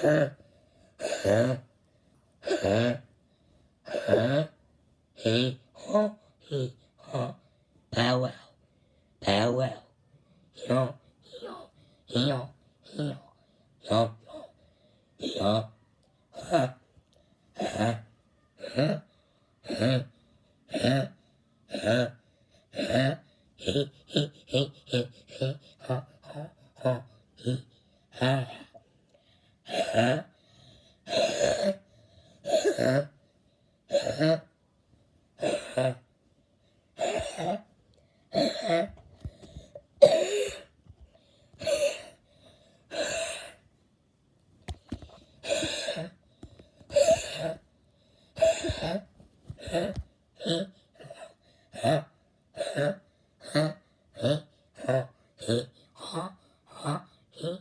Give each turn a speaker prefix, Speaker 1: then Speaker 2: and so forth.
Speaker 1: He ho, he ho, bow wow, bow wow, yo, yo, yo, yo, yo, yo, ha, ha, ha, ha, ha, ha, ha, he, ha, ha, ha, he, ha, ha, ha, ha, ha, he, ha, ha, he,